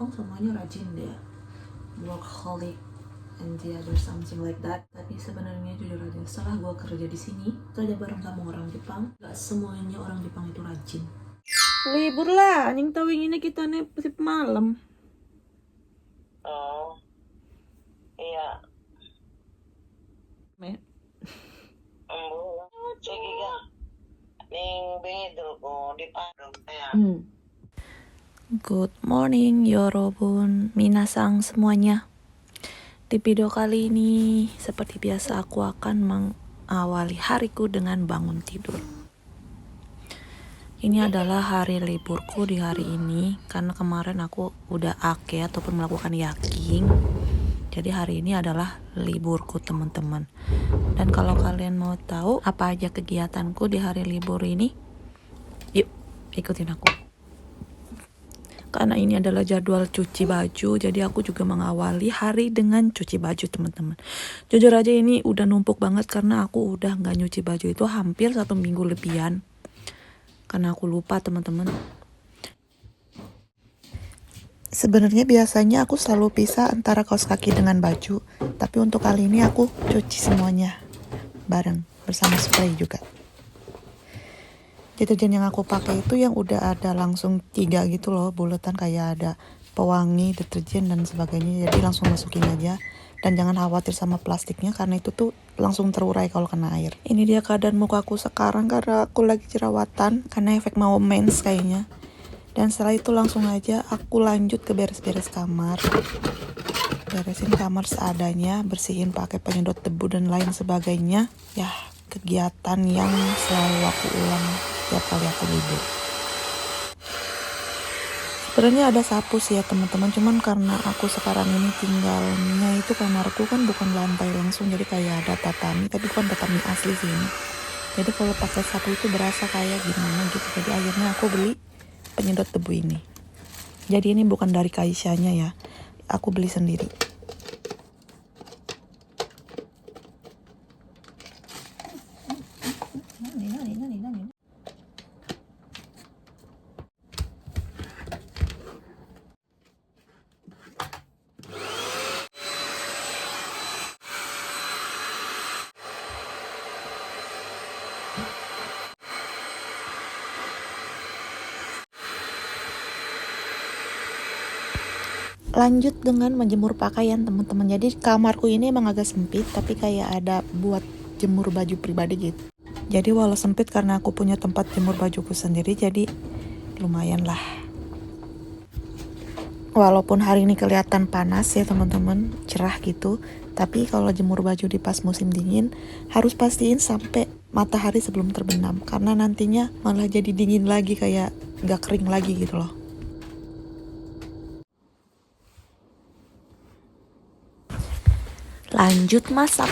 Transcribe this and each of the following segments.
Jepang semuanya rajin deh, workaholic and the other something like that. Tapi sebenarnya jujur aja, setelah gue kerja di sini kerja bareng sama orang Jepang, gak semuanya orang Jepang itu rajin. Libur lah, anjing tahu ini kita nih sip malam. Oh, iya. Sige ka. Ning bingidol ko, di pa kaya. Good morning yorobun minasang semuanya. Di video kali ini seperti biasa aku akan mengawali hariku dengan bangun tidur. Ini adalah hari liburku di hari ini karena kemarin aku udah ake ataupun melakukan yaking. Jadi hari ini adalah liburku teman-teman. Dan kalau kalian mau tahu apa aja kegiatanku di hari libur ini, yuk ikutin aku. Karena ini adalah jadwal cuci baju, jadi aku juga mengawali hari dengan cuci baju teman-teman. Jujur aja ini udah numpuk banget karena aku udah nggak nyuci baju itu hampir 1 minggu lebihan. Karena aku lupa teman-teman. Sebenarnya biasanya aku selalu pisah antara kaos kaki dengan baju, tapi untuk kali ini aku cuci semuanya bareng bersama spray juga. Deterjen yang aku pakai itu yang udah ada langsung 3 gitu loh, buletan kayak ada pewangi, deterjen dan sebagainya. Jadi langsung masukin aja dan jangan khawatir sama plastiknya karena itu tuh langsung terurai kalau kena air. Ini dia keadaan muka aku sekarang karena aku lagi jerawatan karena efek mau mens kayaknya. Dan setelah itu langsung aja aku lanjut ke beres-beres kamar. Beresin kamar seadanya, bersihin pakai penyedot debu dan lain sebagainya. Ya, kegiatan yang selalu aku ulang setiap kali aku libur. Sebenarnya ada sapu sih ya teman-teman, cuman karena aku sekarang ini tinggalnya itu kamarku kan bukan lantai langsung, jadi kayak ada tatami, tapi bukan tatami asli sih ini. Jadi kalau pakai sapu itu berasa kayak gimana gitu. Jadi akhirnya aku beli penyedot debu ini. Jadi ini bukan dari Kaishanya ya, aku beli sendiri. Lanjut dengan menjemur pakaian teman-teman. Jadi kamarku ini emang agak sempit, tapi kayak ada buat jemur baju pribadi gitu. Jadi walau sempit karena aku punya tempat jemur bajuku sendiri, jadi lumayan lah. Walaupun hari ini kelihatan panas ya teman-teman, cerah gitu, tapi kalau jemur baju di pas musim dingin harus pastiin sampai matahari sebelum terbenam, karena nantinya malah jadi dingin lagi, kayak gak kering lagi gitu loh. Lanjut masak.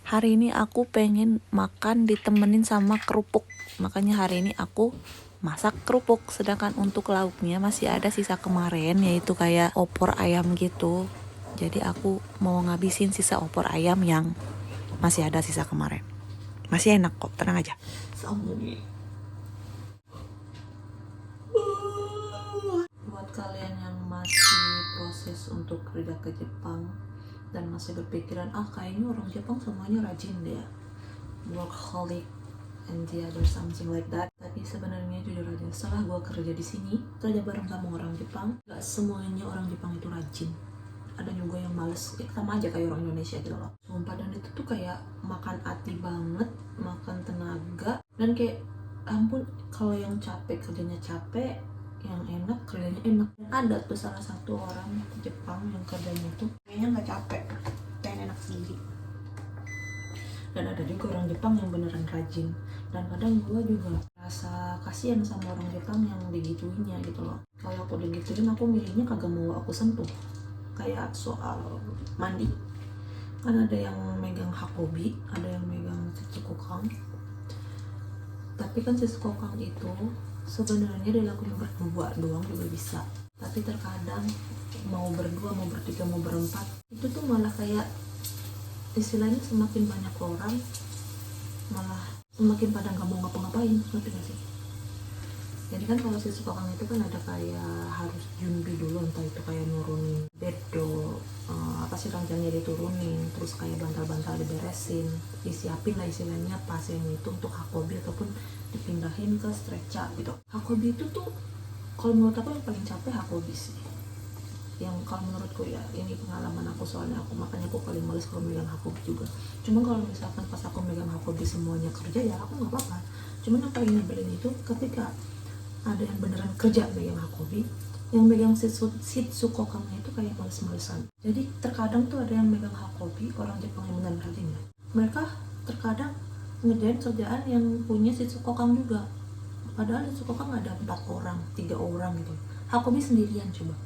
Hari ini aku pengen makan ditemenin sama kerupuk, makanya hari ini aku masak kerupuk. Sedangkan untuk lauknya masih ada sisa kemarin, yaitu kayak opor ayam gitu. Jadi aku mau ngabisin sisa opor ayam yang masih ada sisa kemarin. Masih enak kok, tenang aja. Buat kalian yang masih proses untuk kerja ke Jepang dan masih berpikiran kayaknya orang Jepang semuanya rajin deh, workaholic and the other something like that. Tapi sebenarnya jujur aja, setelah gue kerja di sini kerja bareng sama orang Jepang, gak semuanya orang Jepang itu rajin. Ada juga yang males, sama aja kayak orang Indonesia gitu loh. Sumpah, dan itu tuh kayak makan hati banget, makan tenaga, dan kayak ampun, kalau yang capek kerjanya capek, yang enak kerjanya enak. Ada tuh salah satu orang Jepang yang kerjanya tuh kayaknya nggak capek, pengen enak sendiri. Dan ada juga orang Jepang yang beneran rajin, dan kadang gue juga rasa kasihan sama orang Jepang yang digituinnya gitu loh. Kalau aku digituin, aku milihnya kagak mau aku sentuh. Kayak soal mandi, kan ada yang megang hakobi, ada yang megang setsukokang. Tapi kan setsukokang itu sebenarnya dilakukan berdua doang juga bisa, tapi terkadang mau berdua, mau bertiga, mau berempat, itu tuh malah kayak istilahnya semakin banyak orang malah semakin pada nggak mau ngapa-ngapain, ngerti gak sih? Jadi kan kalau Shitsukokang itu kan ada kayak harus junbi dulu, entah itu kayak nurunin bedo, apa sih ranjangnya diturunin, terus kayak bantal-bantal diberesin, disiapin lah istilahnya pasien itu untuk hakobi ataupun dipindahin ke stretcha gitu. Hakobi itu tuh kalau menurut aku yang paling capek hakobi sih. Yang kalau menurutku ya, ini pengalaman aku soalnya makanya aku paling males kalau megang hakobi juga. Cuma kalau misalkan pas aku megang hakobi semuanya kerja ya aku nggak apa-apa. Cuman yang paling nyebelin itu ketika ada yang beneran kerja megang hakobi, yang megang Shitsukokangnya itu kayak males-malesan. Jadi terkadang tuh ada yang megang hakobi, orang Jepang yang beneran rajin ya, mereka terkadang ngerjain kerjaan yang punya Shitsukokang juga, padahal Shitsukokang ada 4 orang, 3 orang gitu. Hakobi sendirian coba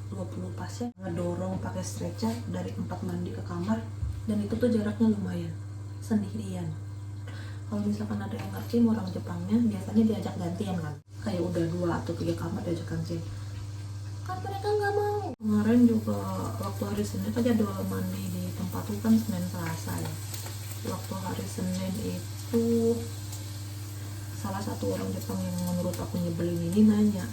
20 pasien ngedorong pakai stretcher dari tempat mandi ke kamar, dan itu tuh jaraknya lumayan, sendirian. Kalau misalkan ada yang ngerti orang Jepangnya biasanya diajak gantian kan, kayak udah 2 atau 3 kamar diajak gantian, kan mereka nggak mau. Kemarin juga waktu hari Senin kan jadwal mandi di tempat itu kan Senin Selasa ya. Waktu hari Senin itu salah satu orang Jepang yang menurut aku nyebelin ini nanya,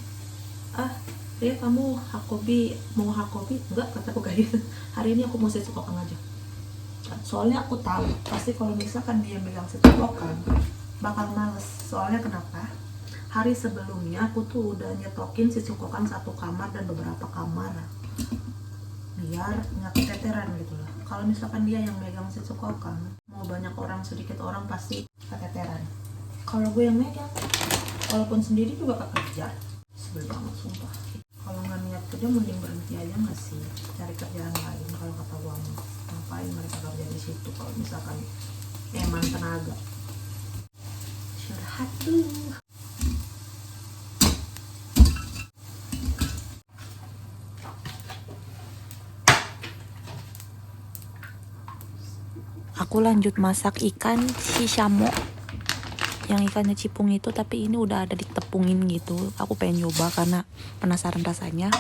dia kamu hakobi, mau hakobi? Enggak, kataku kayak gitu. Hari ini aku mau Shitsukokang aja. Soalnya aku tahu pasti kalau misalkan dia megang Shitsukokang bakal males. Soalnya kenapa? Hari sebelumnya aku tuh udah nyetokin Shitsukokang 1 kamar dan beberapa kamar biar nggak keteteran gitu loh. Kalau misalkan dia yang megang Shitsukokang, mau banyak orang sedikit orang pasti keteteran. Kalau gue yang megang, walaupun sendiri juga kekejar, sebel banget sumpah. Kalau nggak niat kerja mending berhenti aja nggak sih, cari kerjaan lain. Kalau kata gue ngapain mereka kerja di situ kalau misalkan emang tenaga. Curhat dulu. Aku lanjut masak ikan shishamo, yang ikannya cipung itu, tapi ini udah ada ditepungin gitu. Aku pengen nyoba karena penasaran rasanya.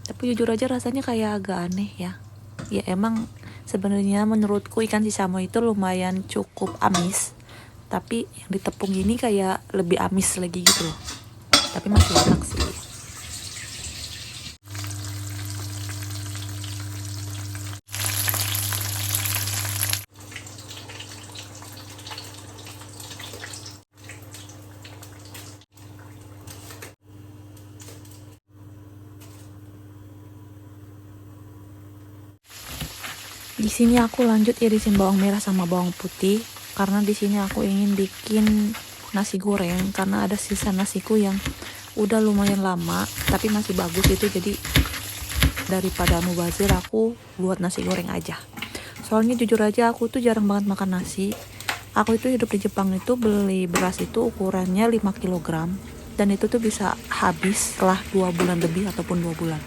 Tapi jujur aja rasanya kayak agak aneh ya. Ya emang sebenarnya menurutku ikan shishamo itu lumayan cukup amis, tapi yang ditepung ini kayak lebih amis lagi gitu loh. Tapi masih enak sih. Di sini aku lanjut irisin bawang merah sama bawang putih karena di sini aku ingin bikin nasi goreng, karena ada sisa nasiku yang udah lumayan lama tapi masih bagus itu. Jadi daripada mubazir aku buat nasi goreng aja. Soalnya jujur aja aku tuh jarang banget makan nasi. Aku itu hidup di Jepang itu beli beras itu ukurannya 5 kg dan itu tuh bisa habis setelah 2 bulan lebih ataupun 2 bulan.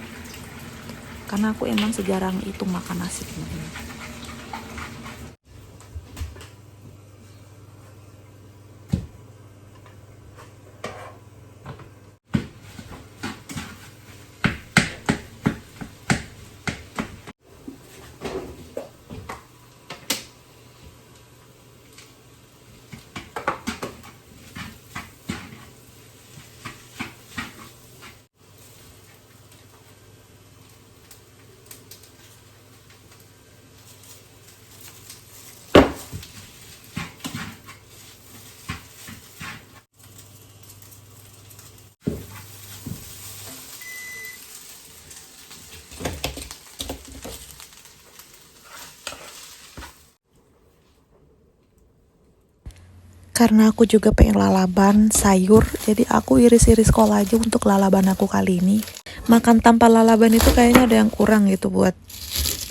Karena aku emang sejarang itu makan nasi teman-teman. Karena aku juga pengen lalaban sayur, jadi aku iris-iris kol aja untuk lalaban aku kali ini. Makan tanpa lalaban itu kayaknya ada yang kurang gitu buat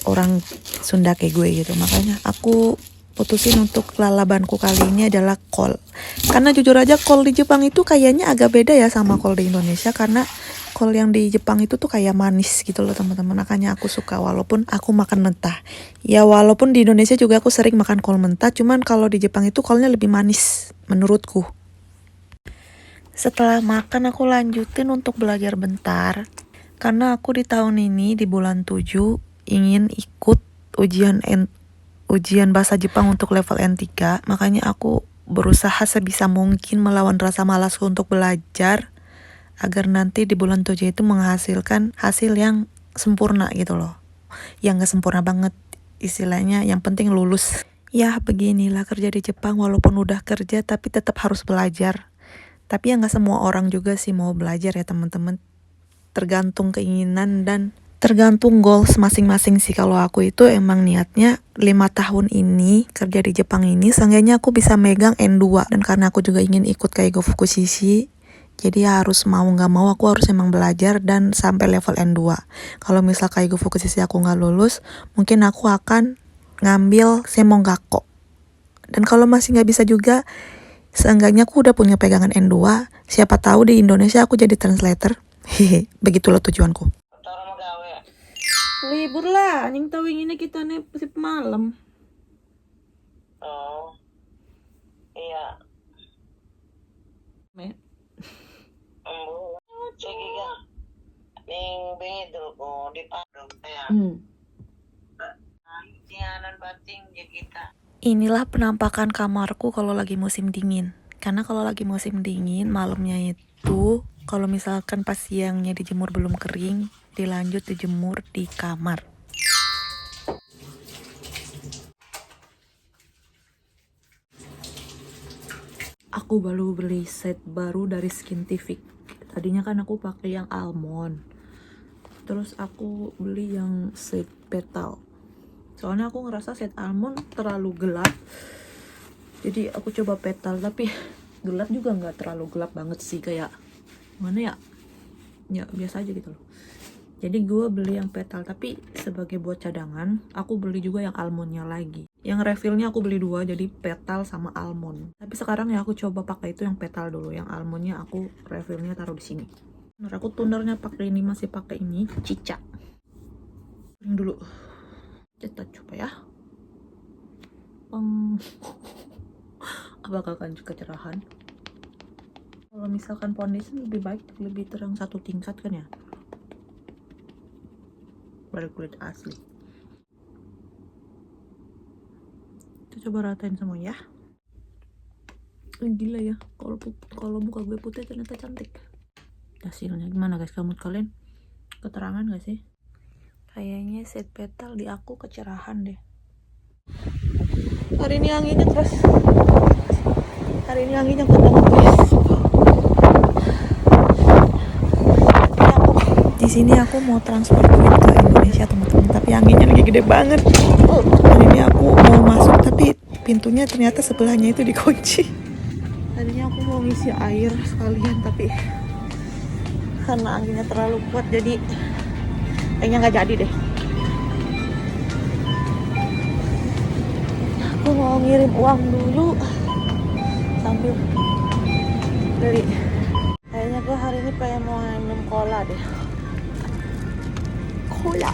orang Sunda kayak gue gitu. Makanya aku putusin untuk lalabanku kali ini adalah kol. Karena jujur aja kol di Jepang itu kayaknya agak beda ya sama kol di Indonesia, karena kol yang di Jepang itu tuh kayak manis gitu loh teman-teman. Makanya aku suka walaupun aku makan mentah. Ya walaupun di Indonesia juga aku sering makan kol mentah, cuman kalau di Jepang itu kolnya lebih manis menurutku. Setelah makan aku lanjutin untuk belajar bentar. Karena aku di tahun ini di bulan 7 ingin ikut ujian bahasa Jepang untuk level N3. Makanya aku berusaha sebisa mungkin melawan rasa malasku untuk belajar agar nanti di bulan 7 itu menghasilkan hasil yang sempurna gitu loh. Yang gak sempurna banget, istilahnya yang penting lulus. Ya beginilah kerja di Jepang, walaupun udah kerja tapi tetap harus belajar. Tapi ya gak semua orang juga sih mau belajar ya teman-teman. Tergantung keinginan dan tergantung goals masing-masing sih. Kalau aku itu emang niatnya 5 tahun ini kerja di Jepang ini seenggaknya aku bisa megang N2. Dan karena aku juga ingin ikut Kaigo Fukushishi, jadi harus mau gak mau aku harus emang belajar dan sampai level N2. Kalau misal Kaigo Fukushishi aku gak lulus, mungkin aku akan ngambil Semongakko. Dan kalau masih gak bisa juga, seenggaknya aku udah punya pegangan N2. Siapa tahu di Indonesia aku jadi translator. Hehe, begitulah tujuanku. Orang magawe. Libur lah, anjing tawing ini kita nih sip malam. Oh. Iya. Sige ka. Ning bengidol ko, di padong kaya. Tiyanan bating ya kita. Inilah penampakan kamarku kalau lagi musim dingin. Karena kalau lagi musim dingin, malamnya itu kalau misalkan pas siangnya dijemur belum kering, dilanjut dijemur di kamar. Aku baru beli set baru dari Skintific. Tadinya kan aku pakai yang almond. Terus aku beli yang set petal. Soalnya aku ngerasa set almond terlalu gelap. Jadi aku coba petal, tapi gelap juga nggak terlalu gelap banget sih, kayak mana ya? Ya biasa aja gitu loh. Jadi gue beli yang petal, tapi sebagai buat cadangan, aku beli juga yang almondnya lagi. Yang refillnya aku beli 2, jadi petal sama almond. Tapi sekarang ya aku coba pakai itu yang petal dulu, yang almondnya aku refillnya taruh di sini. Menurut aku tunernya pakai ini, masih pakai ini cicak. Ini dulu. Kita coba ya. Apakah akan kecerahan? Kalau misalkan foundation lebih baik lebih terang 1 tingkat kan ya, dari kulit asli. Kita coba ratain semua ya. Gila ya, kalau muka gue putih ternyata cantik. Hasilnya gimana guys, menurut kalian keterangan gak sih? Kayaknya set petal di aku kecerahan deh. Hari ini anginnya keras. Hari ini anginnya kuat banget guys. Di sini aku mau transfer duit ke Indonesia teman-teman, tapi anginnya lagi gede banget. Hari ini aku mau masuk tapi pintunya ternyata sebelahnya itu dikunci. Tadinya aku mau ngisi air sekalian, tapi karena anginnya terlalu kuat jadi kayaknya nggak jadi deh. Aku mau ngirim uang dulu sambil beli. Kayaknya gue hari ini pengen mau minum cola deh. Cola.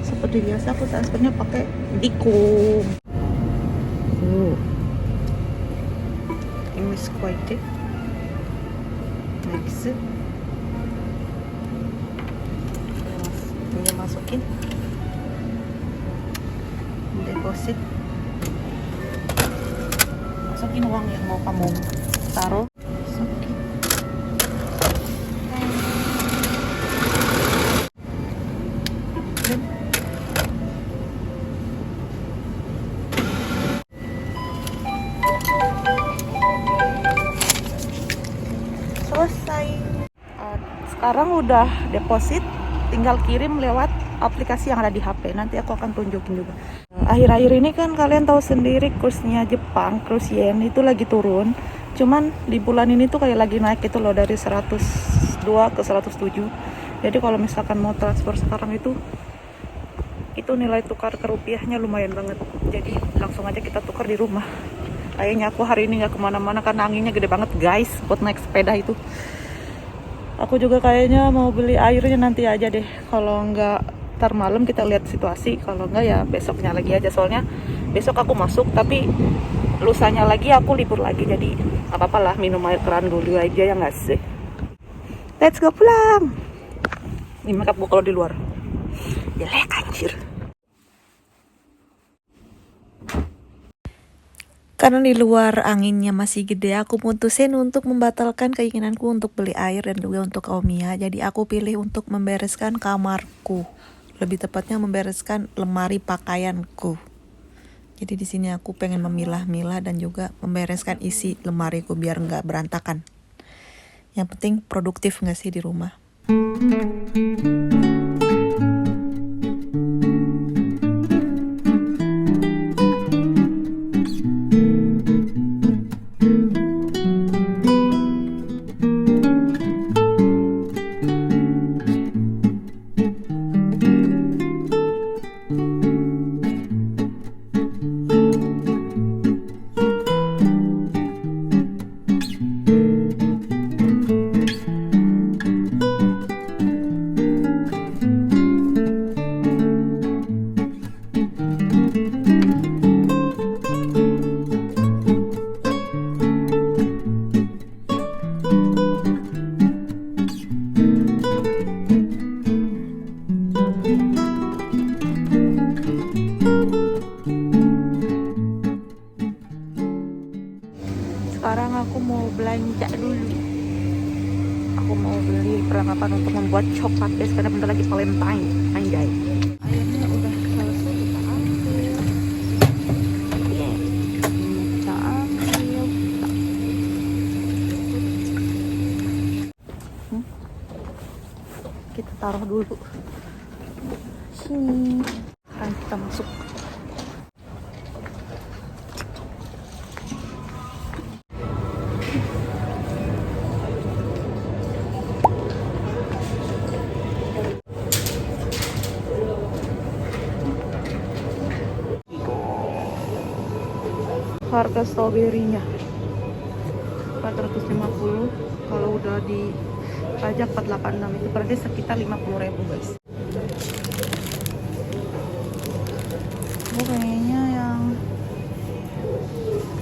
Seperti biasa aku transfernya pakai Diko. Ini squite. Next. Ini masukin. Deposit. Masukin uang yang mau kamu taruh. Masukin. Selesai. Sekarang udah deposit, tinggal kirim lewat aplikasi yang ada di HP. Nanti aku akan tunjukin juga. Akhir-akhir ini kan kalian tahu sendiri kursnya Jepang, kurs yen itu lagi turun. Cuman di bulan ini tuh kayak lagi naik itu loh, dari 102 ke 107. Jadi kalau misalkan mau transfer sekarang itu nilai tukar ke rupiahnya lumayan banget. Jadi langsung aja kita tukar di rumah. Kayaknya aku hari ini nggak kemana-mana karena anginnya gede banget guys buat naik sepeda itu. Aku juga kayaknya mau beli airnya nanti aja deh. Kalau nggak ntar malam kita lihat situasi. Kalau nggak ya besoknya lagi aja. Soalnya besok aku masuk tapi lusanya lagi aku libur lagi. Jadi nggak apa-apa lah minum air keran dulu aja ya nggak sih. Let's go pulang. Ini makeup gue kalau di luar. Jelek anjir. Karena di luar anginnya masih gede, aku mutusin untuk membatalkan keinginanku untuk beli air dan juga untuk Omia. Jadi aku pilih untuk membereskan kamarku. Lebih tepatnya membereskan lemari pakaianku. Jadi di sini aku pengen memilah-milah dan juga membereskan isi lemariku biar nggak berantakan. Yang penting produktif nggak sih di rumah. Sekarang aku mau belanja dulu. Aku mau beli perlengkapan untuk membuat coklat guys karena bentar lagi Valentine. Anjay. Airnya udah selesai kita ambil. Kita ambil. Kita taruh dulu. Sini. Sekarang kita masuk. Harga stroberinya 450, kalau udah di pajak 486 itu berarti sekitar 50.000 guys. Gue kayaknya yang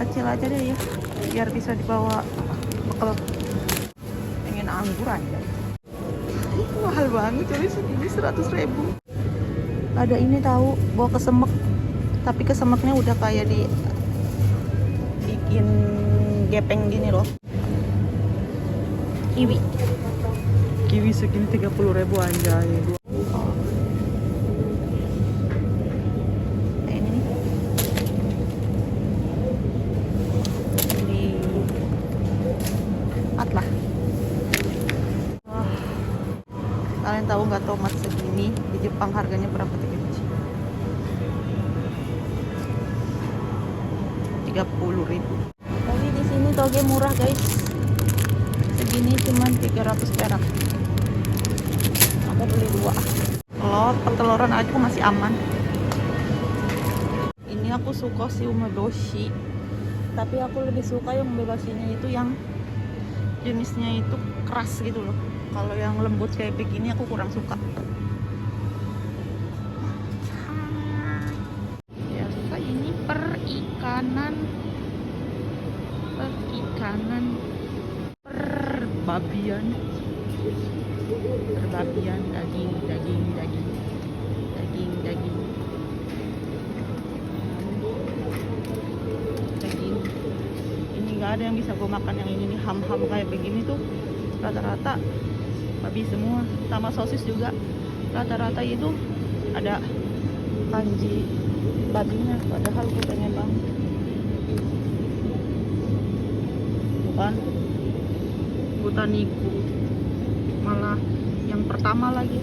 kecil aja deh ya biar bisa dibawa bekal. Pengen anggur aja. Mahal banget coy, segini 100.000. Ada ini tahu bawa kesemek, tapi kesemeknya udah kayak bikin gepeng gini loh. Kiwi segini 30.000 anjay. Ini nih. Di lah. Kalian tahu nggak tomat segini di Jepang harganya berapa tuh? 30.000. Tapi di sini toge murah guys. Segini cuman 300 perak. Aku beli 2. Telur, peteloran aja masih aman. Ini aku suka si umeboshi. Tapi aku lebih suka yang umeboshinya itu yang jenisnya itu keras gitu loh. Kalau yang lembut kayak begini aku kurang suka. Biasa ini perikanan, perbabian, daging. Ini nggak ada yang bisa gue makan yang ini nih, ham-ham kayak begini tuh rata-rata babi semua, sama sosis juga rata-rata itu ada kanji babinya, padahal gue pengen banget. Bukan Butaniku, malah yang pertama lagi,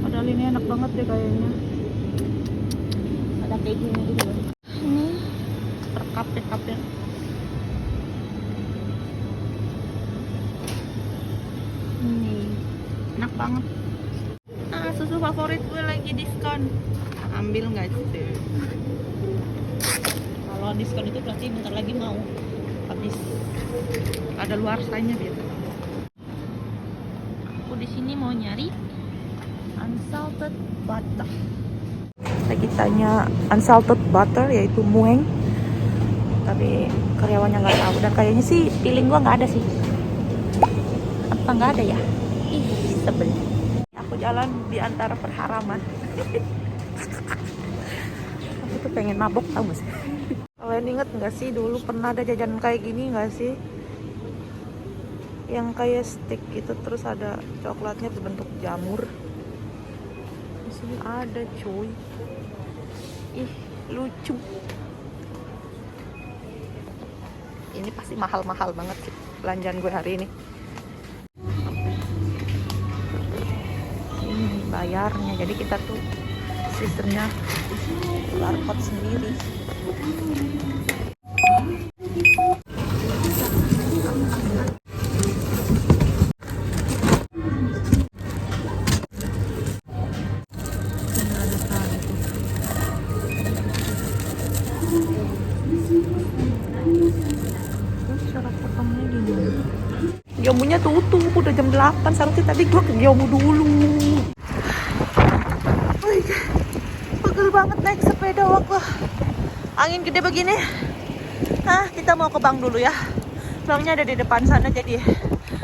padahal ini enak banget deh kayaknya. Ada kejunya gitu loh. Ini perkape-kape. Ini enak banget. Ah, susu favorit gue lagi diskon. Ambil nggak sih? Kalau diskon itu berarti bentar lagi mau habis. Ada luar sanya dia. Aku di sini mau nyari unsalted butter. Lagi tanya unsalted butter yaitu mueng. Tapi karyawannya nggak tahu dan kayaknya sih feeling gua nggak ada sih. Apa nggak ada ya? Ih, sebel. Aku jalan di antara perharaman. Aku tuh pengen mabok tau gak sih? Kalian inget nggak sih dulu pernah ada jajanan kayak gini nggak sih? Yang kayak stick gitu terus ada coklatnya berbentuk jamur. Di sini ada cuy. Ih, lucu. Ini pasti mahal-mahal banget sih belanjaan gue hari ini. Ini bayarnya, jadi kita tuh sistemnya barcode sendiri. Cara potongnya gini. Gyomunya tutup, udah jam 8. Seharusnya tadi gua ke Gyomu dulu. Pegel banget naik sepeda waktu angin gede begini. Nah, kita mau ke bank dulu ya. Banknya ada di depan sana, jadi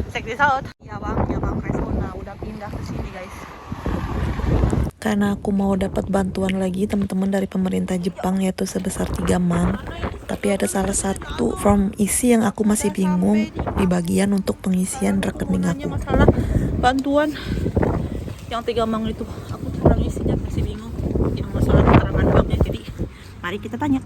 check this out. Ya bang Resona udah pindah ke sini guys. Karena aku mau dapat bantuan lagi teman-teman dari pemerintah Jepang yaitu sebesar 3 mang. Tapi ada salah satu form isi yang aku masih bingung di bagian untuk pengisian rekening aku. Masalah bantuan yang 3 mang itu, aku kurang isinya masih bingung. Yang masalah keterangan banknya, jadi mari kita tanya.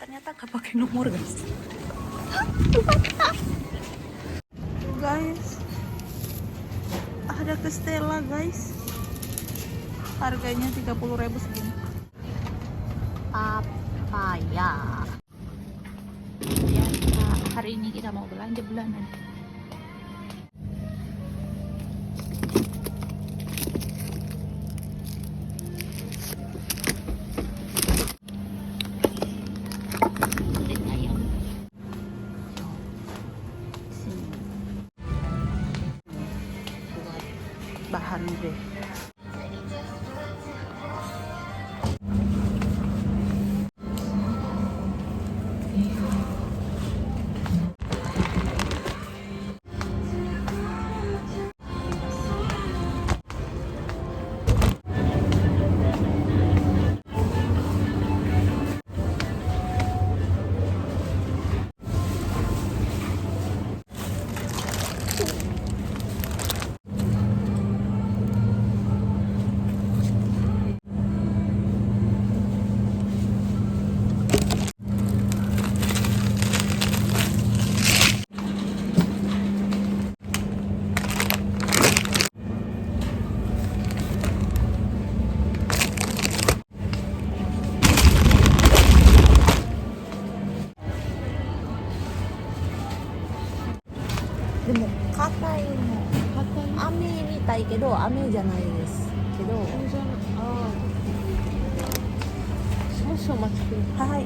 Ternyata gak pakai nomor guys. Guys, ada ke Stella guys. Harganya 30.000 segini. Apa ya? Ya, hari ini kita mau belanja bulanan. Bahan deh. Hai.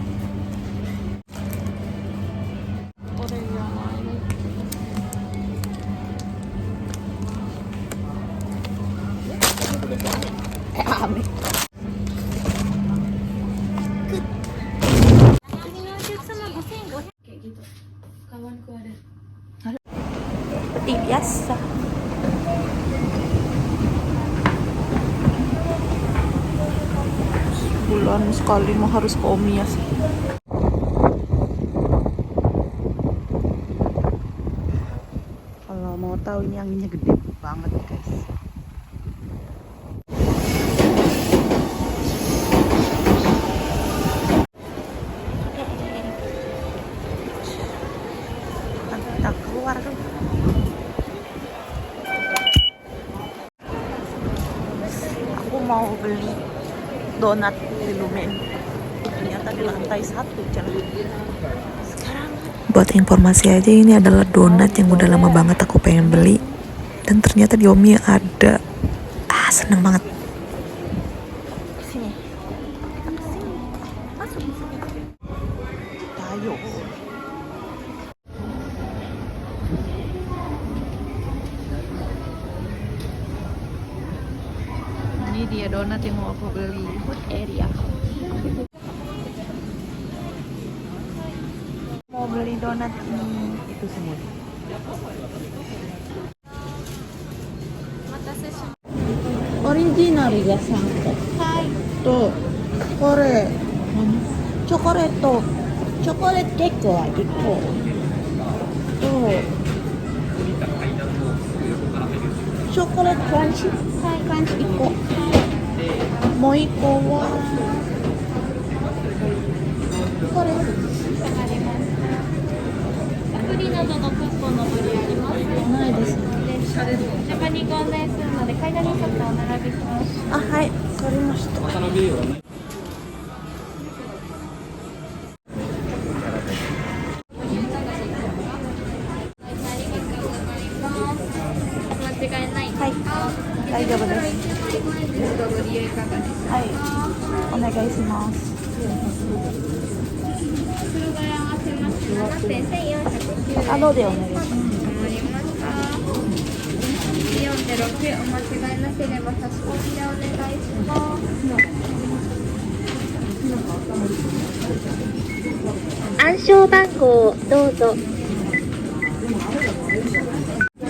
Kayak gitu. Kawanku ada biasa. Bulan sekali mau harus ke Omiya sih. Kalau mau tahu ini anginnya gede banget guys. Kita keluar dulu. Aku mau beli donat di Lumen. Ternyata di lantai 1 jalan. Sekarang buat informasi aja, ini adalah donat yang udah lama banget aku pengen beli. Dan ternyata di Omi ada. Seneng banget. Kesini. Kita kesini. Masuk sini. Ayo. Ini dia donat yang mau aku beli. Food area. Mau beli donat ini. Itu semua. Originalが3個とこれチョコレートケーキは1個とチョコレートクランチ1個もう1個はこれアプリなどのクーポンのご利用ありますか？ないですね。ジャパニーご案内するので階段に沿ってお並びください。あ、はい、わかりました。間違いないですか？はい、大丈夫です。ご利用いかがですか？はい、お願いします。袋替え合わせます。7.1490円。あ、どうでお願いします。ありますか？4で6お間違いなければ差し込みでお願いします。暗証番号をどうぞ。そ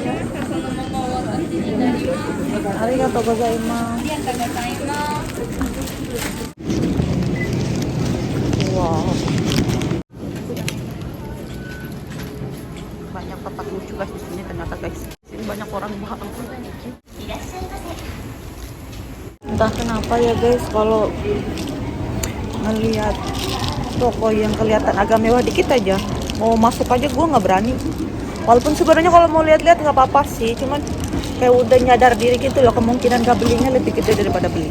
のままお渡しになります。ありがとうございます。ありがとうございます。Wow. Banyak tempat lucu guys di sini ternyata guys. Sini banyak orang mahal. Entah kenapa ya guys, kalau ngelihat toko yang kelihatan agak mewah dikit aja, mau masuk aja gue nggak berani. Walaupun sebenarnya kalau mau lihat-lihat nggak apa-apa sih, cuman kayak udah nyadar diri gitu loh, kemungkinan gak belinya lebih gede daripada beli.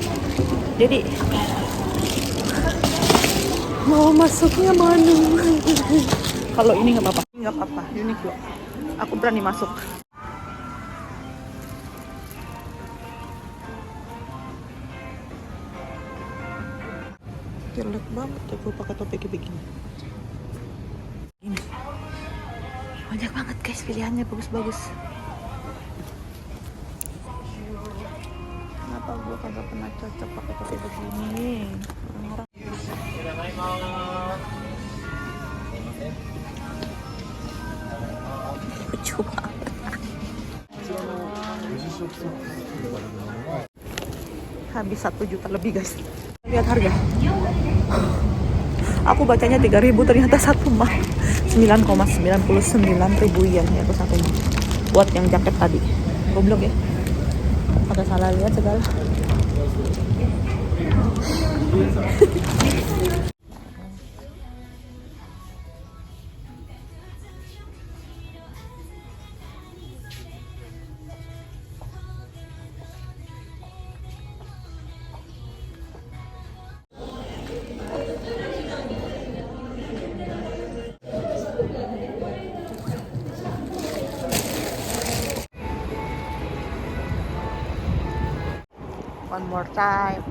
Jadi mau masuknya mana? Kalau ini nggak apa-apa, unik loh. Aku berani masuk. Jelek banget ya gue pakai topi kayak begini. Ini banyak banget guys pilihannya, bagus-bagus. Kenapa gue kagak pernah cocok pakai topi begini? Orang-orang lucu banget. Habis 1 juta lebih guys. Lihat harga. Aku bacanya 3.000, ternyata satu mah 9,99 ribu yen ya, aku satu mah. Buat yang jaket tadi. Goblok ya. Agak salah lihat segala. One more time.